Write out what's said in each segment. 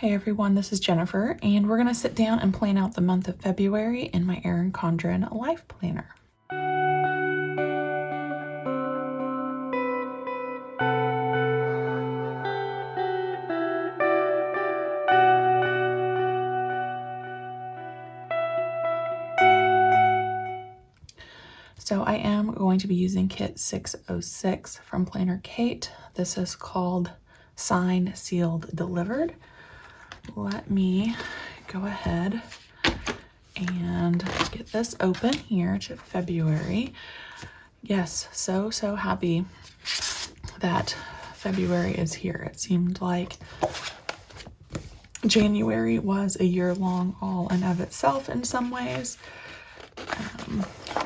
Hey everyone, this is Jennifer, and we're going to sit down and plan out the month of February in my Erin Condren Life Planner. So I am going to be using kit 606 from PlannerKate. This is called Signed, Sealed, Delivered. Let me go ahead and get this open here to February. Yes, so happy that February is here. It seemed like January was a year-long all in of itself in some ways.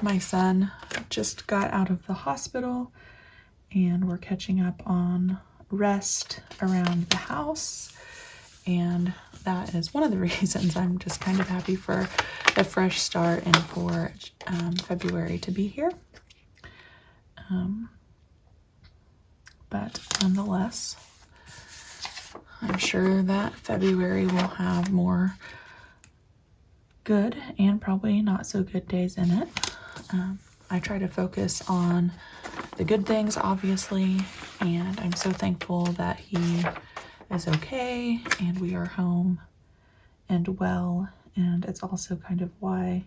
My son just got out of the hospital and we're catching up on rest around the house, and that is one of the reasons I'm just kind of happy for a fresh start and for February to be here. But nonetheless, I'm sure that February will have more good and probably not so good days in it. I try to focus on the good things, obviously, and I'm so thankful that he is okay and we are home and well. And it's also kind of why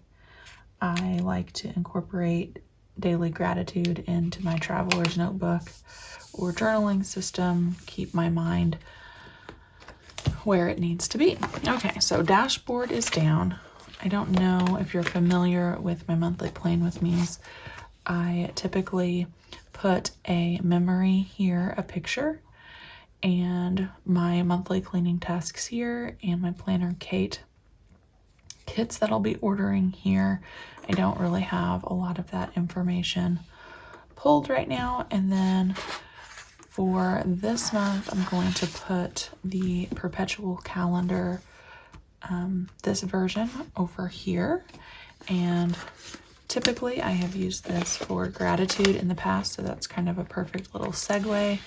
I like to incorporate daily gratitude into my traveler's notebook or journaling system, keep my mind where it needs to be. Okay, so dashboard is down. I don't know if you're familiar with my monthly plan with me's. I typically put a memory here, a picture, and my monthly cleaning tasks here, and my PlannerKate kits that I'll be ordering here. I don't really have a lot of that information pulled right now. And then for this month, I'm going to put the perpetual calendar, this version over here. And typically I have used this for gratitude in the past, so that's kind of a perfect little segue.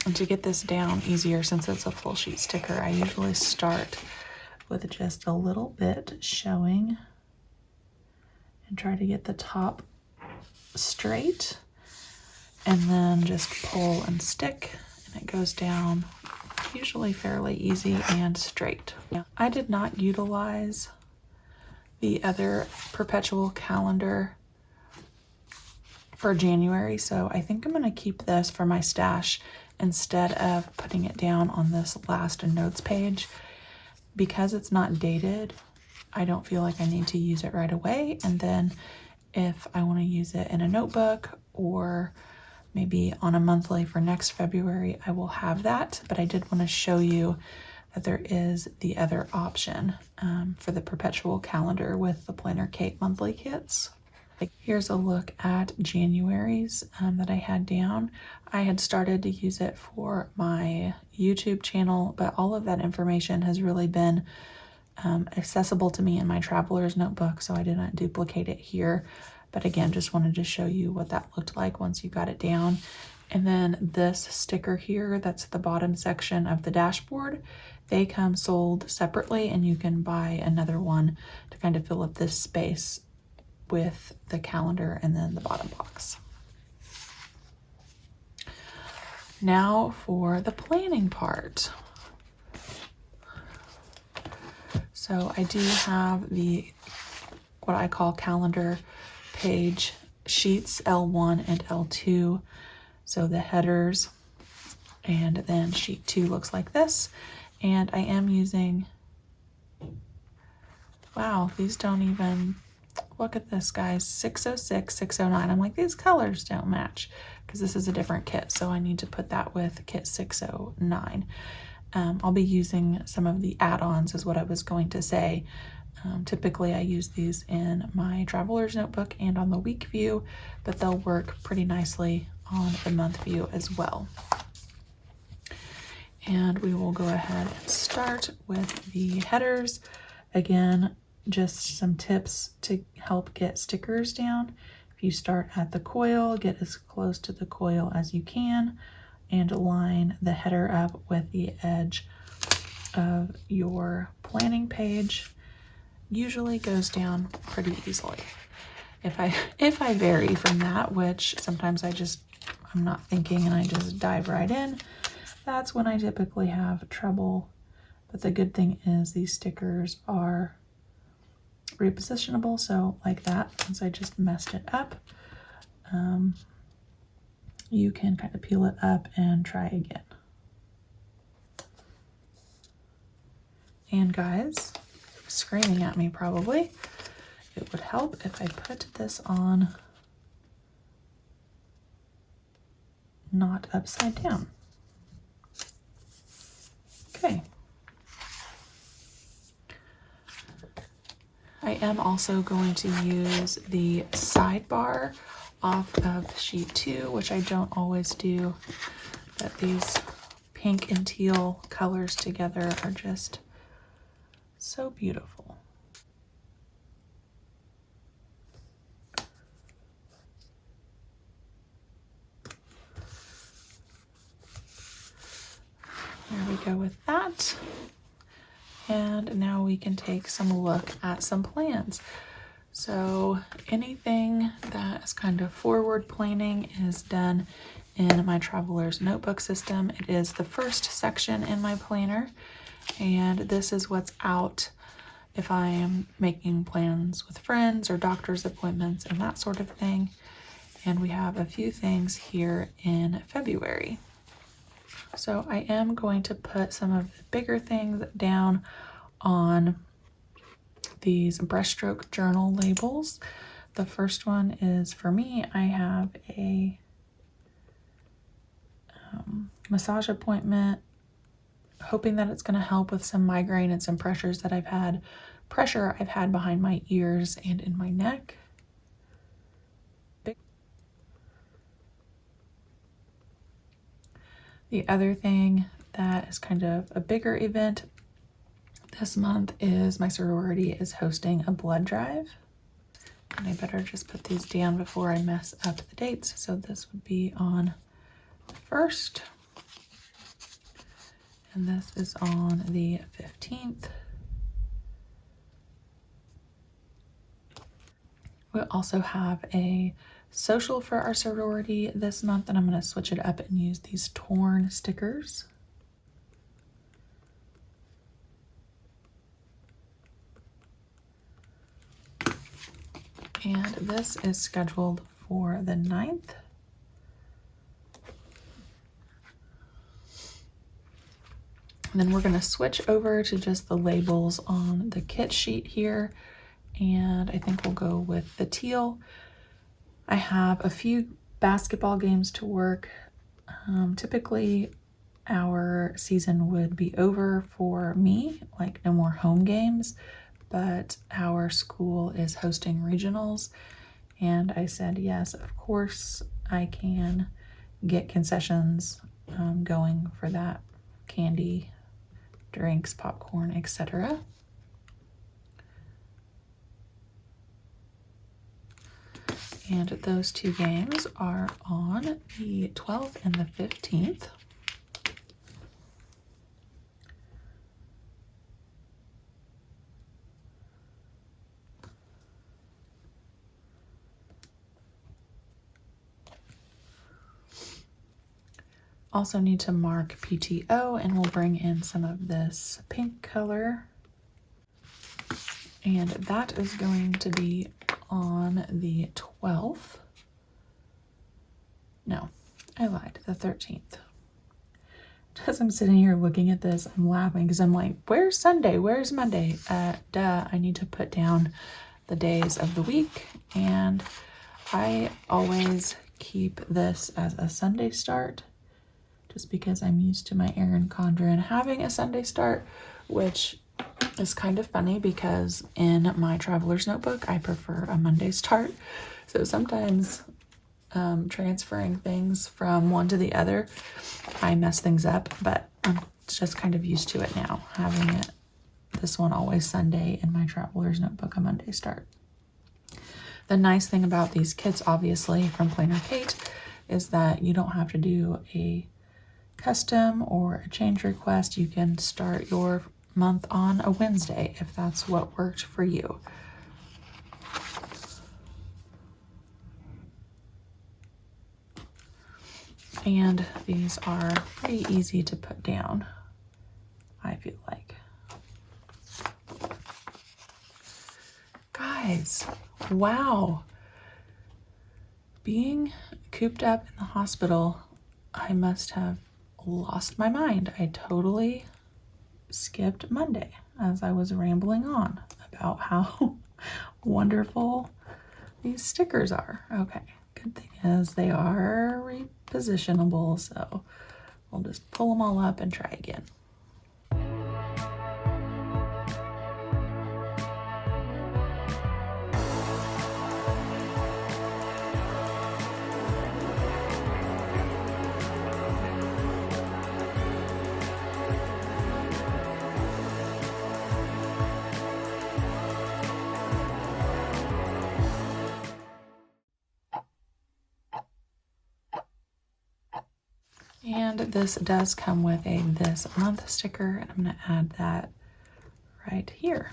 And to get this down easier, since it's a full sheet sticker, I usually start with just a little bit showing and try to get the top straight, and then just pull and stick, and it goes down usually fairly easy and straight. I did not utilize the other perpetual calendar for January, so I think I'm going to keep this for my stash instead of putting it down on this last notes page. Because it's not dated, I don't feel like I need to use it right away. And then if I want to use it in a notebook or maybe on a monthly for next February, I will have that. But I did want to show you that there is the other option for the perpetual calendar with the PlannerKate monthly kits. Here's a look at January's that I had down. I had started to use it for my YouTube channel, but all of that information has really been accessible to me in my traveler's notebook, so I did not duplicate it here. But again, just wanted to show you what that looked like once you got it down. And then this sticker here, that's the bottom section of the dashboard. They come sold separately, and you can buy another one to kind of fill up this space with the calendar and then the bottom box. Now for the planning part. So I do have the, what I call calendar page sheets, L1 and L2. So the headers, and then sheet 2 looks like this. And I am using, wow, these don't even, look at this, guys, 606, 609. I'm like, these colors don't match because this is a different kit, so I need to put that with kit 609. I'll be using some of the add-ons is what I was going to say. Typically I use these in my traveler's notebook and on the week view, but they'll work pretty nicely on the month view as well. And we will go ahead and start with the headers. Again, just some tips to help get stickers down. If you start at the coil, get as close to the coil as you can. and line the header up with the edge of your planning page. Usually goes down pretty easily. If I vary from that, which sometimes I'm not thinking and I just dive right in, that's when I typically have trouble. But the good thing is these stickers are repositionable, so like that, since I just messed it up, you can kind of peel it up and try again. And guys, screaming at me probably, it would help if I put this on not upside down. Okay. I am also going to use the sidebar off of sheet 2, which I don't always do, but these pink and teal colors together are just so beautiful. There we go with that. And now we can take some look at some plans. So anything that is kind of forward planning is done in my Traveler's Notebook system. It is the first section in my planner, and this is what's out if I am making plans with friends or doctor's appointments and that sort of thing. And we have a few things here in February. So I am going to put some of the bigger things down on these brushstroke journal labels. The first one is for me. I have a massage appointment, hoping that it's going to help with some migraine and some pressure I've had behind my ears and in my neck. The other thing that is kind of a bigger event this month is my sorority is hosting a blood drive. And I better just put these down before I mess up the dates. So this would be on the 1st. And this is on the 15th. We'll also have a social for our sorority this month, and I'm going to switch it up and use these torn stickers. And this is scheduled for the 9th. And then we're going to switch over to just the labels on the kit sheet here. And I think we'll go with the teal. I have a few basketball games to work. Typically our season would be over for me, like no more home games, but our school is hosting regionals. And I said, yes, of course I can get concessions going for that, candy, drinks, popcorn, etc. And those two games are on the 12th and the 15th. Also need to mark PTO, and we'll bring in some of this pink color. And that is going to be on the 12th. No, I lied, the 13th. As I'm sitting here looking at this, I'm laughing because I'm like, where's Sunday? Where's Monday? Duh, I need to put down the days of the week. And I always keep this as a Sunday start, just because I'm used to my Erin Condren having a Sunday start, which is kind of funny because in my Traveler's Notebook, I prefer a Monday start. So sometimes transferring things from one to the other, I mess things up, but I'm just kind of used to it now, having it, this one always Sunday, in my Traveler's Notebook, a Monday start. The nice thing about these kits, obviously, from PlannerKate, is that you don't have to do a custom or a change request, you can start your month on a Wednesday if that's what worked for you. And these are pretty easy to put down, I feel like. Guys, wow. Being cooped up in the hospital, I must have lost my mind. I totally skipped Monday as I was rambling on about how wonderful these stickers are. Okay, good thing is they are repositionable, so we'll just pull them all up and try again. And this does come with a this month sticker, and I'm going to add that right here.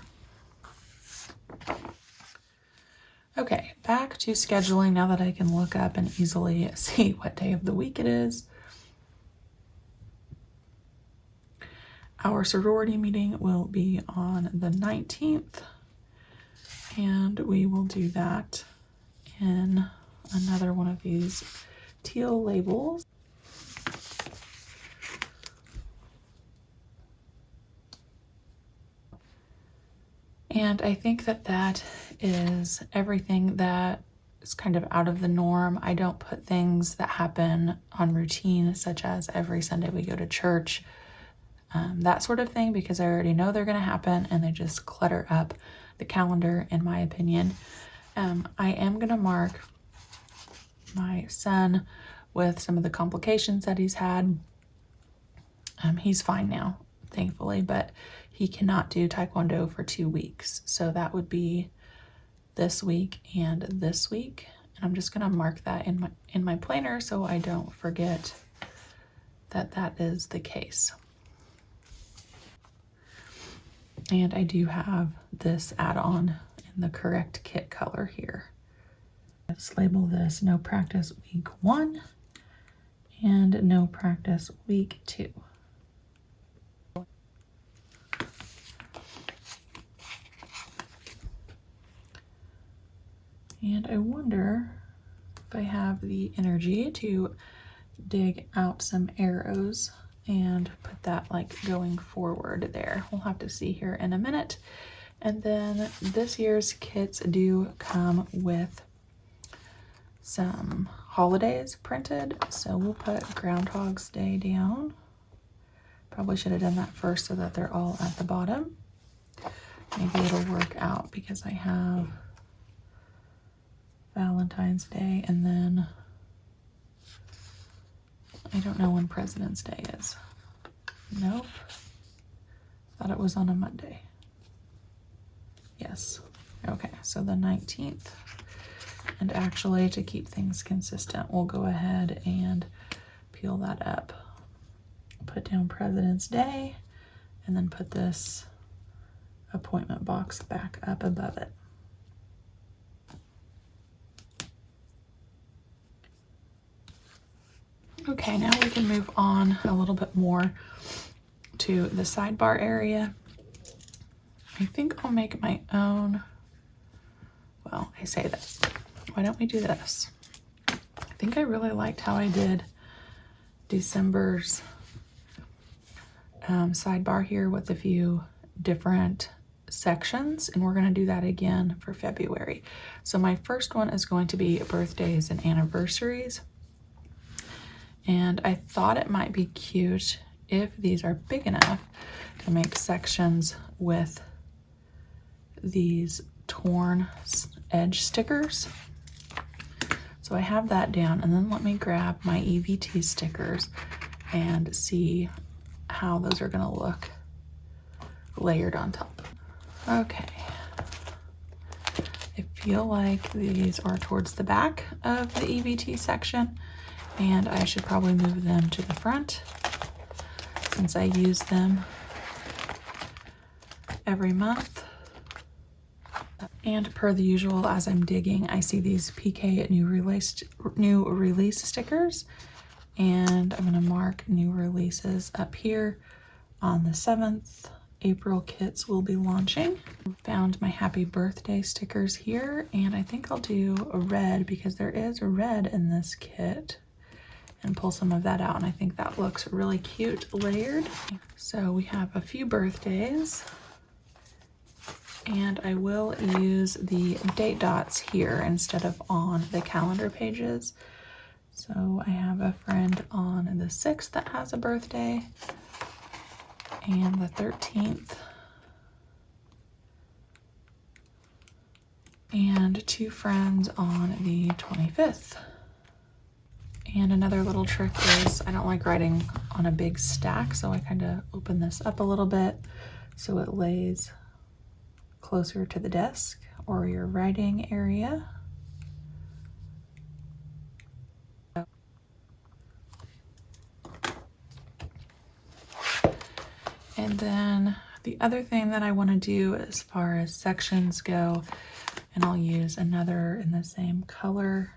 Okay, back to scheduling now that I can look up and easily see what day of the week it is. Our sorority meeting will be on the 19th, and we will do that in another one of these teal labels. And I think that that is everything that is kind of out of the norm. I don't put things that happen on routine, such as every Sunday we go to church, that sort of thing, because I already know they're going to happen and they just clutter up the calendar, in my opinion. I am going to mark my son with some of the complications that he's had. He's fine now, thankfully, but he cannot do Taekwondo for 2 weeks. So that would be this week and this week. And I'm just gonna mark that in my planner so I don't forget that that is the case. And I do have this add-on in the correct kit color here. Let's label this no practice week 1 and no practice week 2. And I wonder if I have the energy to dig out some arrows and put that like going forward there. We'll have to see here in a minute. And then this year's kits do come with some holidays printed. So we'll put Groundhog's Day down. Probably should have done that first so that they're all at the bottom. Maybe it'll work out because I have Valentine's Day, and then I don't know when President's Day is. Nope. Thought it was on a Monday. Yes. Okay, so the 19th. And actually, to keep things consistent, we'll go ahead and peel that up. Put down President's Day, and then put this appointment box back up above it. Okay, now we can move on a little bit more to the sidebar area. I think I'll make my own, well, I say this. Why don't we do this? I think I really liked how I did December's sidebar here with a few different sections, and we're going to do that again for February. So my first one is going to be birthdays and anniversaries. And I thought it might be cute if these are big enough to make sections with these torn edge stickers. So I have that down, and then let me grab my EVT stickers and see how those are gonna look layered on top. Okay. I feel like these are towards the back of the EVT section, and I should probably move them to the front. since I use them every month. And per the usual, as I'm digging, I see these PK new release stickers, and I'm gonna mark new releases up here on the 7th. April kits will be launching. Found my happy birthday stickers here, and I think I'll do a red because there is a red in this kit, and pull some of that out, and I think that looks really cute layered. So we have a few birthdays, and I will use the date dots here instead of on the calendar pages. So I have a friend on the 6th that has a birthday, and the 13th, and 2 friends on the 25th. And another little trick is I don't like writing on a big stack, so I kind of open this up a little bit so it lays closer to the desk or your writing area. And then the other thing that I want to do as far as sections go, and I'll use another in the same color,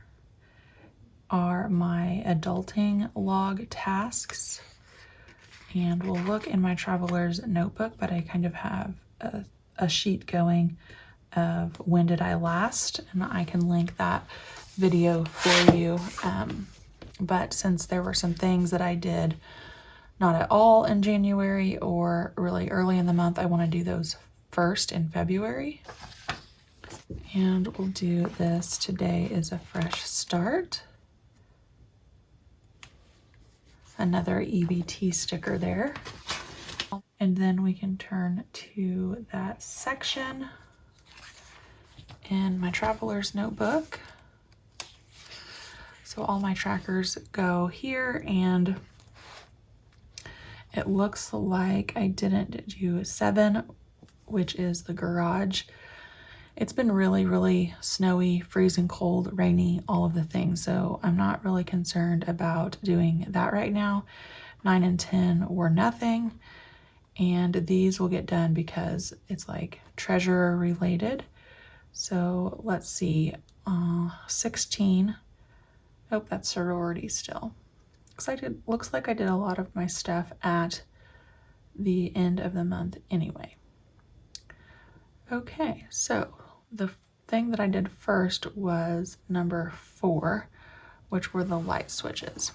are my adulting log tasks. And we'll look in my traveler's notebook, but I kind of have a sheet going of when did I last, and I can link that video for you. But since there were some things that I did not at all in January or really early in the month, I want to do those first in February. And we'll do this. Today is a fresh start. Another EBT sticker there. And then we can turn to that section in my traveler's notebook. So all my trackers go here, and it looks like I didn't do 7, which is the garage. It's been really, really snowy, freezing cold, rainy, all of the things. So I'm not really concerned about doing that right now. 9 and 10 were nothing. And these will get done because it's like treasurer related. So let's see, 16. Oh, that's sorority still. Looks like I did a lot of my stuff at the end of the month anyway. Okay, so the thing that I did first was number 4, which were the light switches.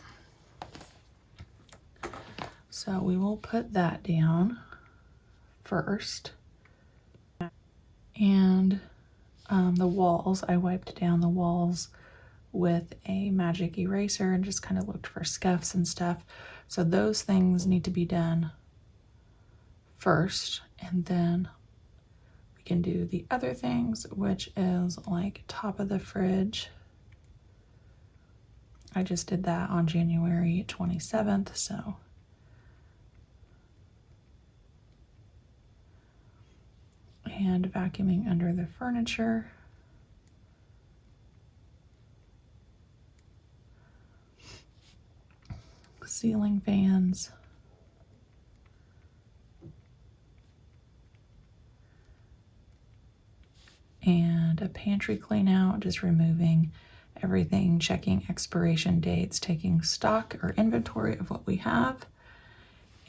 So we will put that down first. And the walls, I wiped down the walls with a magic eraser and just kind of looked for scuffs and stuff. So those things need to be done first, and then we can do the other things, which is like top of the fridge. I just did that on January 27th, so. And vacuuming under the furniture. Ceiling fans. And a pantry clean out, just removing everything, checking expiration dates, taking stock or inventory of what we have,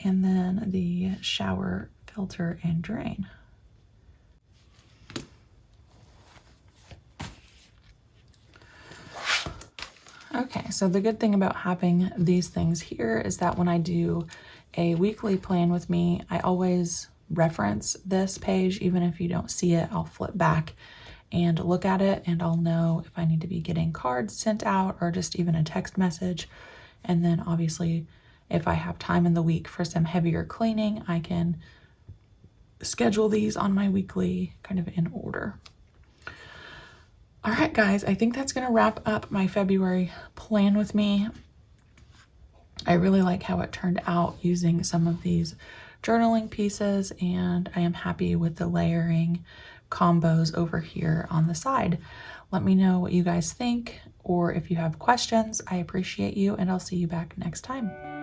and then the shower filter and drain. Okay, so the good thing about having these things here is that when I do a weekly plan with me, I always reference this page. Even if you don't see it, I'll flip back and look at it, and I'll know if I need to be getting cards sent out or just even a text message. And then obviously, if I have time in the week for some heavier cleaning, I can schedule these on my weekly kind of in order. All right, guys, I think that's going to wrap up my February plan with me. I really like how it turned out using some of these journaling pieces, and I am happy with the layering combos over here on the side. Let me know what you guys think, or if you have questions. I appreciate you, and I'll see you back next time.